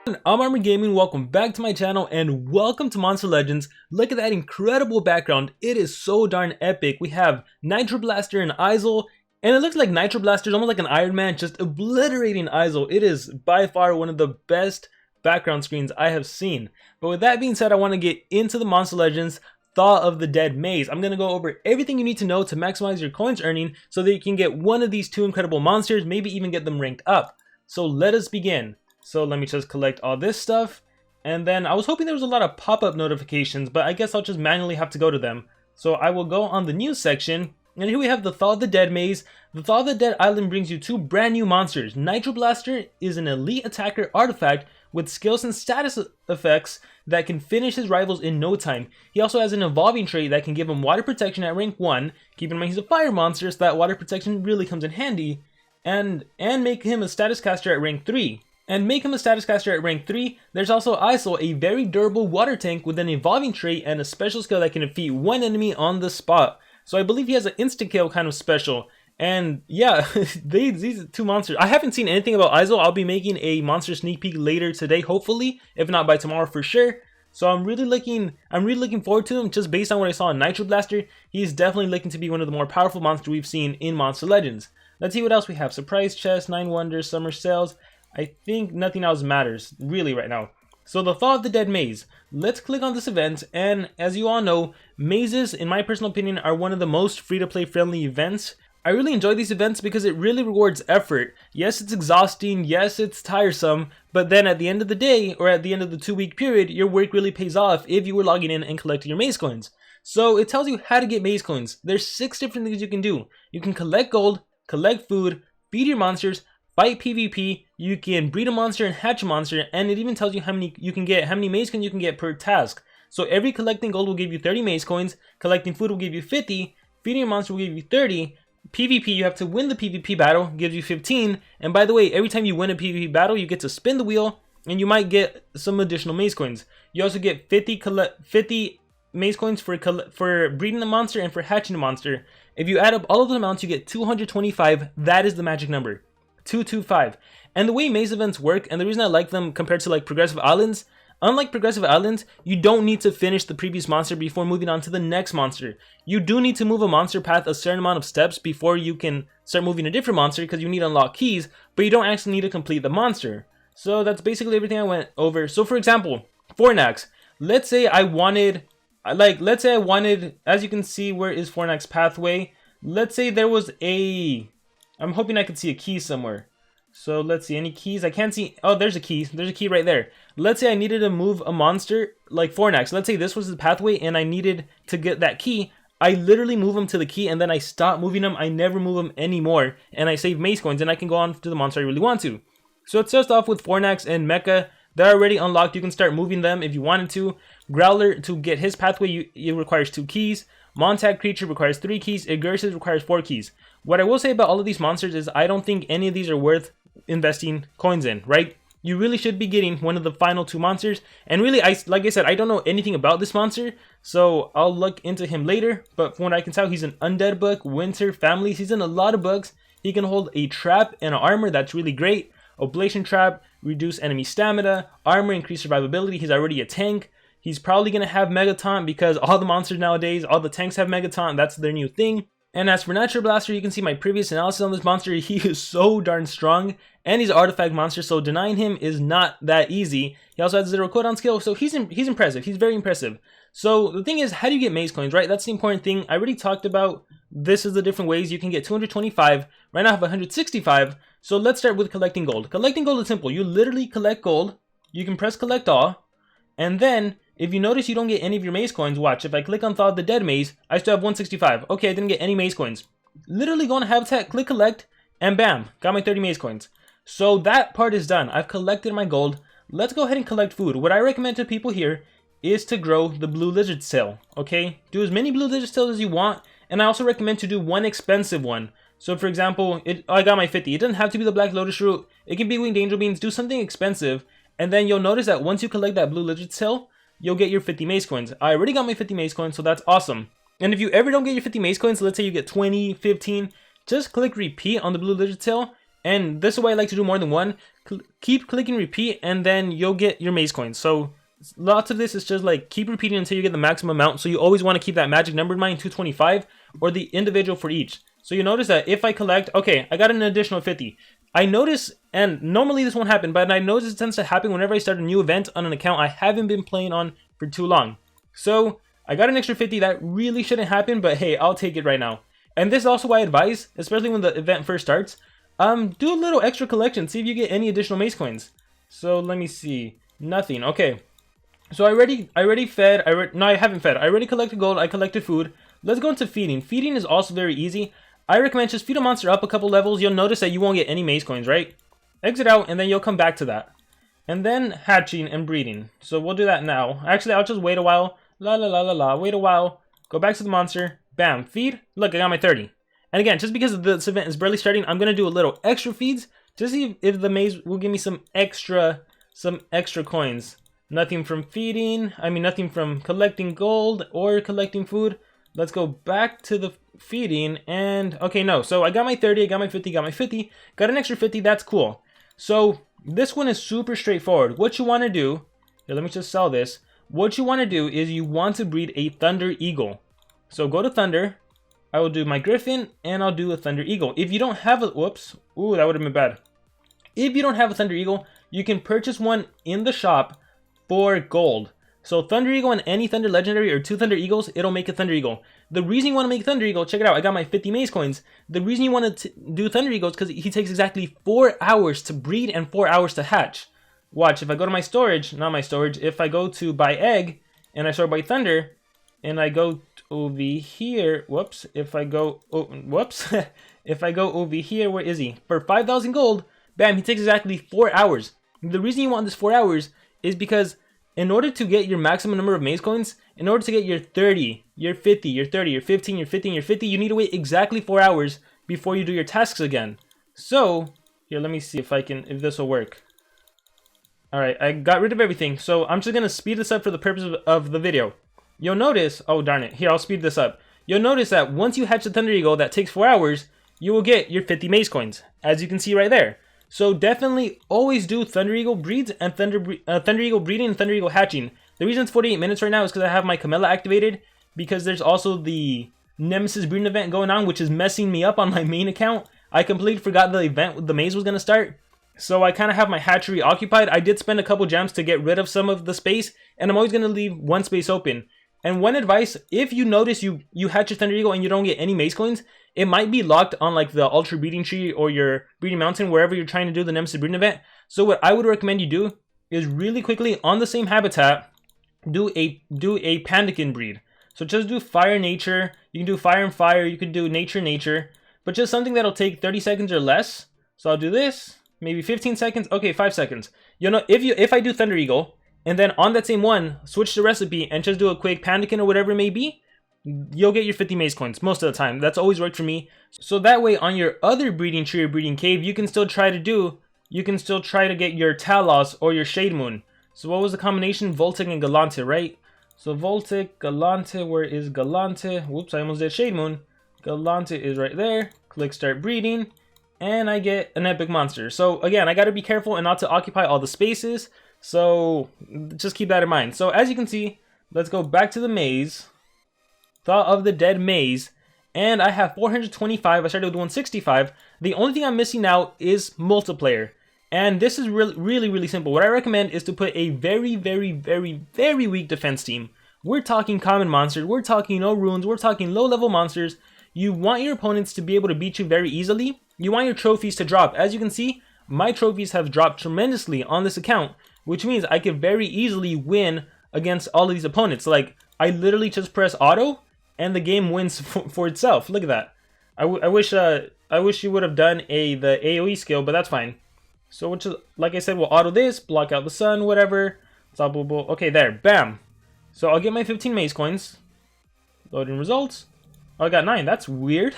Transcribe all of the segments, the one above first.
I'm Armor Gaming, welcome back to my channel and welcome to Monster Legends. Look at that incredible background, it is so darn epic. We have Nitroblaster and Eisul, and it looks like Nitroblaster is almost like an Iron Man just obliterating Eisul. It is by far one of the best background screens I have seen. But with that being said, I want to get into the Monster Legends Thaw of the Dead Maze. I'm going to go over everything you need to know to maximize your coins earning so that you can get one of these two incredible monsters, maybe even get them ranked up. So let us begin. So let me just collect all this stuff, and then I was hoping there was a lot of pop-up notifications, but I guess I'll just manually have to go to them. So I will go on the news section, and here we have the Thaw of the Dead Maze. The Thaw of the Dead Island brings you two brand new monsters. Nitroblaster is an elite attacker artifact with skills and status effects that can finish his rivals in no time. He also has an evolving trait that can give him water protection at rank 1. Keep in mind he's a fire monster, so that water protection really comes in handy. And make him a status caster at rank 3. There's also Eisul, a very durable water tank with an evolving trait and a special skill that can defeat one enemy on the spot. So I believe he has an insta-kill kind of special. And yeah, these two monsters. I haven't seen anything about Eisul. I'll be making a monster sneak peek later today, hopefully, if not by tomorrow for sure. So I'm really looking forward to him just based on what I saw in Nitroblaster. He's definitely looking to be one of the more powerful monsters we've seen in Monster Legends. Let's see what else we have. Surprise chest, 9 wonders, summer sales. I think nothing else matters, really, right now. So the Thaw of the Dead Maze. Let's click on this event, and as you all know, mazes, in my personal opinion, are one of the most free-to-play friendly events. I really enjoy these events because it really rewards effort. Yes, it's exhausting, yes, it's tiresome, but then at the end of the day, or at the end of the 2-week period, your work really pays off if you were logging in and collecting your maze coins. So it tells you how to get maze coins. There's 6 different things you can do. You can collect gold, collect food, feed your monsters, fight PvP, you can breed a monster and hatch a monster, and it even tells you how many maze coins you can get per task. So every collecting gold will give you 30 maze coins, collecting food will give you 50, feeding a monster will give you 30, PvP you have to win the PvP battle, gives you 15, and by the way, every time you win a PvP battle you get to spin the wheel, and you might get some additional maze coins. You also get 50 maze coins for breeding the monster and for hatching the monster. If you add up all of the amounts you get 225, that is the magic number. 225. And the way maze events work, and the reason I like them compared to like Progressive Islands, unlike Progressive Islands, you don't need to finish the previous monster before moving on to the next monster. You do need to move a monster path a certain amount of steps before you can start moving a different monster because you need to unlock keys, but you don't actually need to complete the monster. So that's basically everything I went over. So for example, Fornax. Let's say I wanted, as you can see, where is Fornax pathway? Let's say there was I'm hoping I could see a key somewhere. So let's see, any keys? I can't see. Oh, there's a key. There's a key right there. Let's say I needed to move a monster like Fornax. Let's say this was the pathway and I needed to get that key. I literally move him to the key and then I stop moving him. I never move him anymore. And I save maze coins and I can go on to the monster I really want to. So it starts off with Fornax and Mecha. They're already unlocked. You can start moving them if you wanted to. Growler, to get his pathway, it requires 2 keys. Montag Creature requires 3 keys. Igursis requires 4 keys. What I will say about all of these monsters is I don't think any of these are worth investing coins in, right? You really should be getting one of the final 2 monsters. And really, like I said, I don't know anything about this monster, so I'll look into him later. But from what I can tell, he's an undead book, winter, families. He's in a lot of books. He can hold a trap and an armor. That's really great. Oblation trap, reduce enemy stamina, armor, increase survivability. He's already a tank. He's probably going to have Megaton because all the monsters nowadays, all the tanks have Megaton. That's their new thing. And as for Nitroblaster, you can see my previous analysis on this monster. He is so darn strong, and he's an artifact monster, so denying him is not that easy. He also has 0 cooldown skill, so he's impressive. He's very impressive. So the thing is, how do you get maze coins, right? That's the important thing. I already talked about this is the different ways you can get 225. Right now I have 165, so let's start with collecting gold. Collecting gold is simple. You literally collect gold. You can press collect all, and then if you notice you don't get any of your maze coins, watch, if I click on Thaw of the Dead Maze, I still have 165. Okay, I didn't get any maze coins. Literally go on Habitat, click collect, and bam, got my 30 maze coins. So that part is done. I've collected my gold. Let's go ahead and collect food. What I recommend to people here is to grow the blue lizard tail, okay? Do as many blue lizard tails as you want, and I also recommend to do one expensive one. So for example, I got my 50. It doesn't have to be the black lotus root. It can be winged angel beans. Do something expensive, and then you'll notice that once you collect that blue lizard tail, you'll get your 50 maze coins. I already got my 50 maze coins, so that's awesome. And if you ever don't get your 50 maze coins, let's say you get 20, 15, just click repeat on the blue lizard tail, And this is why I like to do more than one. Keep clicking repeat, and then you'll get your maze coins. So lots of this is just like keep repeating until you get the maximum amount. So you always want to keep that magic number in mind, 225, or the individual for each. So you notice that if I collect, okay, I got an additional 50. I notice, and normally this won't happen, but I notice it tends to happen whenever I start a new event on an account I haven't been playing on for too long. So I got an extra 50. That really shouldn't happen, but hey, I'll take it right now. And this is also why I advise, especially when the event first starts, do a little extra collection, see if you get any additional maze coins. So let me see, nothing. Okay, so I already fed. No, I haven't fed. I already collected gold. I collected food. Let's go into feeding. Feeding is also very easy. I recommend just feed a monster up a couple levels. You'll notice that you won't get any maze coins, right? Exit out, and then you'll come back to that. And then hatching and breeding. So we'll do that now. Actually, I'll just wait a while. La la la la la. Wait a while. Go back to the monster. Bam. Feed. Look, I got my 30. And again, just because this event is barely starting, I'm gonna do a little extra feeds to see if the maze will give me some extra coins. Nothing from feeding. I mean, nothing from collecting gold or collecting food. Let's go back to the feeding, and okay, no. So I got my 30, I got my 50, got my 50, got an extra 50. That's cool. So this one is super straightforward. What you want to do here, let me just sell this. What you want to do is you want to breed a Thunder Eagle. So go to Thunder. I will do my Griffin, and I'll do a Thunder Eagle. If you don't have a, whoops, ooh, that would have been bad. If you don't have a Thunder Eagle, you can purchase one in the shop for gold. So Thunder Eagle and any Thunder Legendary or 2 Thunder Eagles, it'll make a Thunder Eagle. The reason you want to make Thunder Eagle, check it out, I got my 50 maze coins. The reason you want to do Thunder Eagle is because he takes exactly 4 hours to breed and 4 hours to hatch. Watch, if I go to my storage, not my storage, if I go to buy egg, and I sort by Thunder, and I go over here, whoops, if I go, oh, whoops, if I go over here, where is he? For 5,000 gold, bam, he takes exactly 4 hours. The reason you want this 4 hours is because in order to get your maximum number of maze coins, in order to get your 30, your 50, your 30, your 15, your 15, your 50, you need to wait exactly 4 hours before you do your tasks again. So, here, let me see if this will work. Alright, I got rid of everything, so I'm just going to speed this up for the purpose of the video. You'll notice, oh darn it, here, I'll speed this up. You'll notice that once you hatch the Thunder Eagle that takes 4 hours, you will get your 50 maze coins, as you can see right there. So definitely always do Thunder Eagle breeds and Thunder Eagle breeding and Thunder Eagle hatching. The reason it's 48 minutes right now is because I have my Camilla activated, because there's also the Nemesis breeding event going on, which is messing me up on my main account. I completely forgot the event with the maze was going to start. So I kind of have my hatchery occupied. I did spend a couple gems to get rid of some of the space, and I'm always going to leave one space open. And one advice, if you notice you hatch your Thunder Eagle and you don't get any maze coins, it might be locked on like the Ultra Breeding Tree or your Breeding Mountain, wherever you're trying to do the Nemesis Breeding event. So what I would recommend you do is really quickly on the same habitat, do a Pandakin breed. So just do Fire Nature, you can do Fire and Fire, you could do Nature Nature, but just something that'll take 30 seconds or less. So I'll do this, maybe 15 seconds, okay, 5 seconds. You'll know, if I do Thunder Eagle, and then on that same one, switch the recipe and just do a quick Pandakin or whatever it may be, you'll get your 50 maze coins most of the time. That's always worked for me. So that way on your other breeding tree or breeding cave, you can still try to get your Talos or your Shade Moon. So what was the combination? Voltic and Galante, right? So Voltic, Galante, where is Galante? Whoops, I almost did Shade Moon. Galante is right there. Click start breeding, and I get an epic monster. So again, I gotta be careful and not to occupy all the spaces. So just keep that in mind. So as you can see, let's go back to the maze. Thaw of the Dead maze. And I have 425. I started with 165. The only thing I'm missing now is multiplayer. And this is really simple. What I recommend is to put a very weak defense team. We're talking common monsters. We're talking no runes. We're talking low level monsters. You want your opponents to be able to beat you very easily. You want your trophies to drop. As you can see, my trophies have dropped tremendously on this account, which means I could very easily win against all of these opponents. Like, I literally just press auto, and the game wins for itself. Look at that. I wish you would have done the AoE skill, but that's fine. So, which is, like I said, we'll auto this, block out the sun, whatever. Okay, there, bam. So I'll get my 15 maze coins. Loading results. Oh, I got 9. That's weird.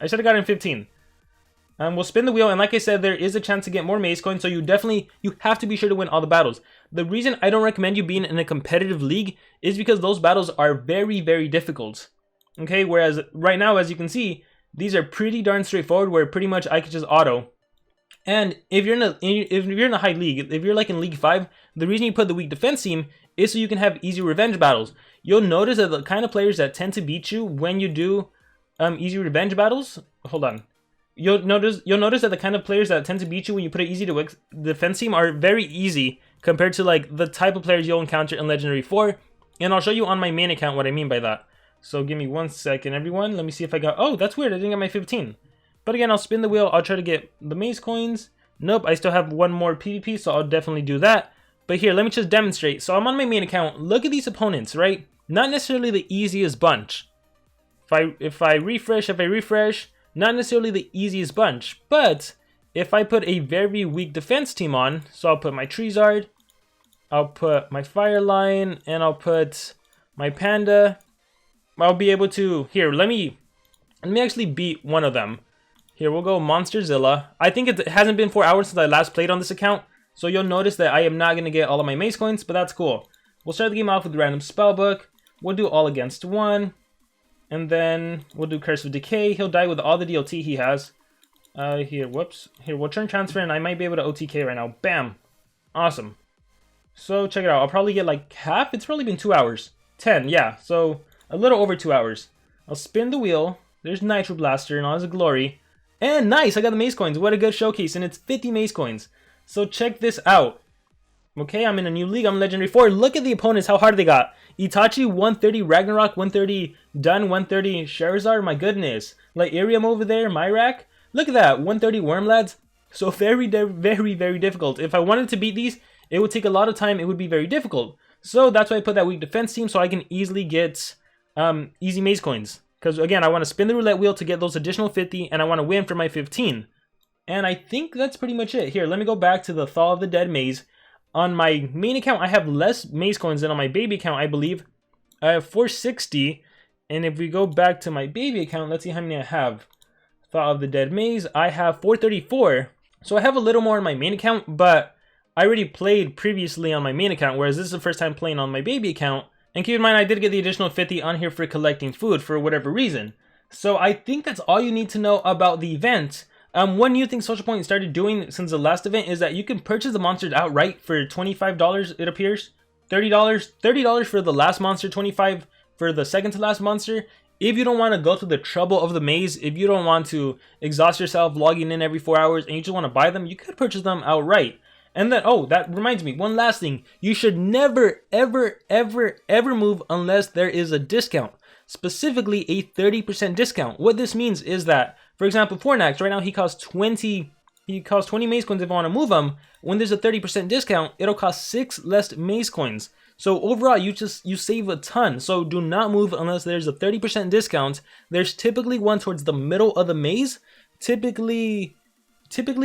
I should have gotten 15. We'll spin the wheel, and like I said, there is a chance to get more maze coins, so you have to be sure to win all the battles. The reason I don't recommend you being in a competitive league is because those battles are very difficult. Okay, whereas right now, as you can see, these are pretty darn straightforward, where pretty much I could just auto. And if you're in a high league, if you're like in League 5, the reason you put the weak defense team is so you can have easy revenge battles. You'll notice that the kind of players that tend to beat you when you do easy revenge battles, hold on. You'll notice that the kind of players that tend to beat you when you put an easy defense team are very easy compared to like the type of players you'll encounter in Legendary 4. And I'll show you on my main account what I mean by that. So give me 1 second, everyone. Let me see if I got... Oh, that's weird. I didn't get my 15. But again, I'll spin the wheel. I'll try to get the maze coins. Nope, I still have one more PvP, so I'll definitely do that. But here, let me just demonstrate. So I'm on my main account. Look at these opponents, right? Not necessarily the easiest bunch. If I refresh, not necessarily the easiest bunch. But if I put a very weak defense team on, so I'll put my Treezard, I'll put my Fire Lion, and I'll put my Panda, I'll be able to... Here, let me actually beat one of them. Here, we'll go Monsterzilla. I think it hasn't been 4 hours since I last played on this account, so you'll notice that I am not going to get all of my maze coins, but that's cool. We'll start the game off with random spellbook. We'll do all against one. And then we'll do Curse of Decay. He'll die with all the DLT he has. Here, whoops. Here, we'll turn transfer, and I might be able to OTK right now. Bam. Awesome. So, check it out. I'll probably get like half. It's probably been 2 hours. 10, yeah. So, a little over 2 hours. I'll spin the wheel. There's Nitroblaster in all his glory. And nice! I got the maze coins. What a good showcase. And it's 50 maze coins. So, check this out. Okay, I'm in a new league. I'm Legendary 4. Look at the opponents, how hard they got. Itachi, 130 Ragnarok, 130 Dun, 130 Charizard. My goodness. Like Irium over there, Myrak. Look at that, 130 Wormlads. So very, very difficult. If I wanted to beat these, it would take a lot of time. It would be very difficult. So that's why I put that weak defense team, so I can easily get easy maze coins. Because again, I want to spin the roulette wheel to get those additional 50, and I want to win for my 15. And I think that's pretty much it. Here, let me go back to the Thaw of the Dead maze. On my main account, I have less maze coins than on my baby account, I believe. I have 460. And if we go back to my baby account, let's see how many I have. Thaw of the Dead maze, I have 434. So I have a little more on my main account, but I already played previously on my main account, whereas this is the first time playing on my baby account. And keep in mind, I did get the additional 50 on here for collecting food for whatever reason. So I think that's all you need to know about the event. One new thing SocialPoint started doing since the last event is that you can purchase the monsters outright for $25, it appears. $30 for the last monster, $25 for the second to last monster. If you don't want to go through the trouble of the maze, if you don't want to exhaust yourself logging in every 4 hours and you just want to buy them, you could purchase them outright. And then, oh, that reminds me, one last thing. You should never, ever move unless there is a discount. Specifically, a 30% discount. What this means is that, for example, Fornax, right now he costs 20 maze coins if I want to move him. When there's a 30% discount, it'll cost 6 less maze coins. So overall, you save a ton. So do not move unless there's a 30% discount. There's typically one towards the middle of the maze. Typically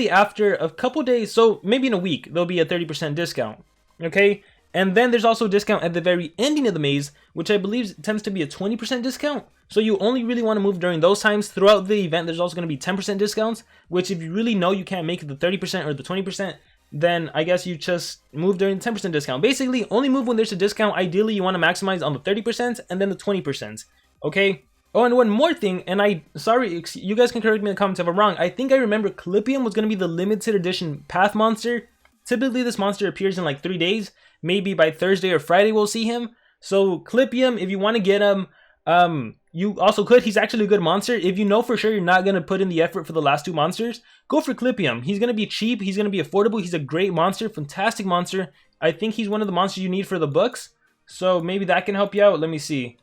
after a couple days, so maybe in a week, there'll be a 30% discount. Okay? And then there's also a discount at the very ending of the maze, which I believe tends to be a 20% discount. So you only really want to move during those times. Throughout the event, there's also going to be 10% discounts, which if you really know you can't make it the 30% or the 20%, then I guess you just move during the 10% discount. Basically, only move when there's a discount. Ideally, you want to maximize on the 30% and then the 20%. Okay? Oh, and one more thing, and sorry, you guys can correct me in the comments if I'm wrong. I think I remember Clipium was going to be the limited edition path monster. Typically, this monster appears in like 3 days. Maybe by Thursday or Friday we'll see him. So Clipium, if you want to get him, you also could. He's actually a good monster. If you know for sure you're not going to put in the effort for the last 2 monsters, go for Clipium. He's going to be cheap. He's going to be affordable. He's a great monster. Fantastic monster. I think he's one of the monsters you need for the books. So maybe that can help you out. Let me see.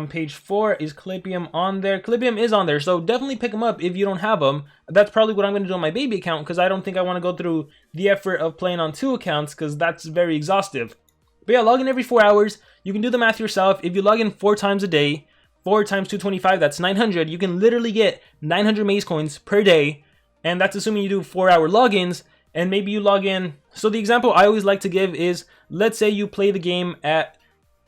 Page 4, is Clipium on there? Clipium is on there, so definitely pick him up if you don't have him. That's probably what I'm going to do on my baby account, because I don't think I want to go through the effort of playing on 2 accounts, because that's very exhaustive. But yeah, log in every 4 hours. You can do the math yourself. If you log in 4 times a day, 4 times 225, that's 900. You can literally get 900 maze coins per day, and that's assuming you do 4-hour logins, and maybe you log in. So the example I always like to give is, let's say you play the game at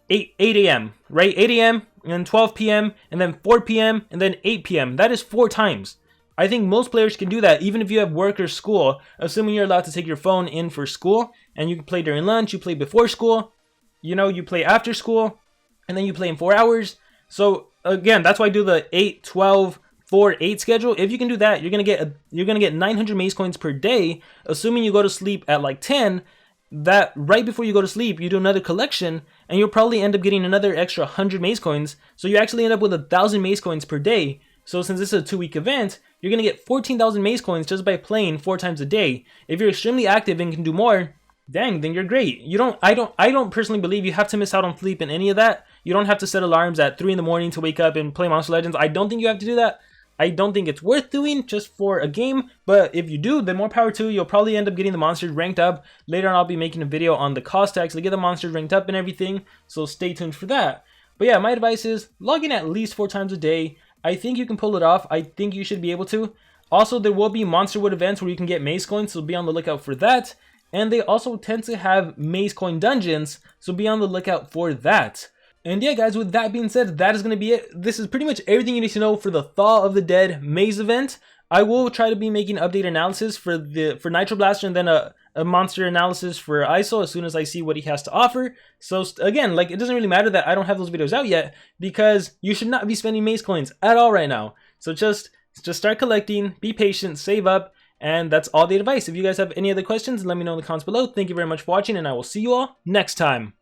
8 a.m., right? 8 a.m. and then 12 p.m. and then 4 p.m. and then 8 p.m. That is 4 times. I think most players can do that, even if you have work or school, assuming you're allowed to take your phone in for school, and you can play during lunch, you play before school, you play after school, and then you play in 4 hours. So again, that's why I do the 8, 12, 4-8 schedule, if you can do that, you're gonna get 900 maze coins per day, assuming you go to sleep at like 10. That right before you go to sleep, you do another collection, and you'll probably end up getting another extra 100 maze coins. So you actually end up with 1,000 maze coins per day. So since this is a 2-week event, you're gonna get 14,000 maze coins just by playing 4 times a day. If you're extremely active and can do more, dang, then you're great. I don't personally believe you have to miss out on sleep in any of that. You don't have to set alarms at 3 in the morning to wake up and play Monster Legends. I don't think you have to do that. I don't think it's worth doing just for a game, but if you do, then more power to you. You'll probably end up getting the monsters ranked up. Later on, I'll be making a video on the cost to actually get the monsters ranked up and everything, so stay tuned for that. But yeah, my advice is log in at least 4 times a day. I think you can pull it off. I think you should be able to. Also, there will be Monster Wood events where you can get maze coins, so be on the lookout for that. And they also tend to have maze coin dungeons, so be on the lookout for that. And yeah, guys, with that being said, that is going to be it. This is pretty much everything you need to know for the Thaw of the Dead maze event. I will try to be making update analysis for Nitroblaster, and then a monster analysis for Eisul as soon as I see what he has to offer. So again, like, it doesn't really matter that I don't have those videos out yet, because you should not be spending maze coins at all right now. So just start collecting, be patient, save up, and that's all the advice. If you guys have any other questions, let me know in the comments below. Thank you very much for watching, and I will see you all next time.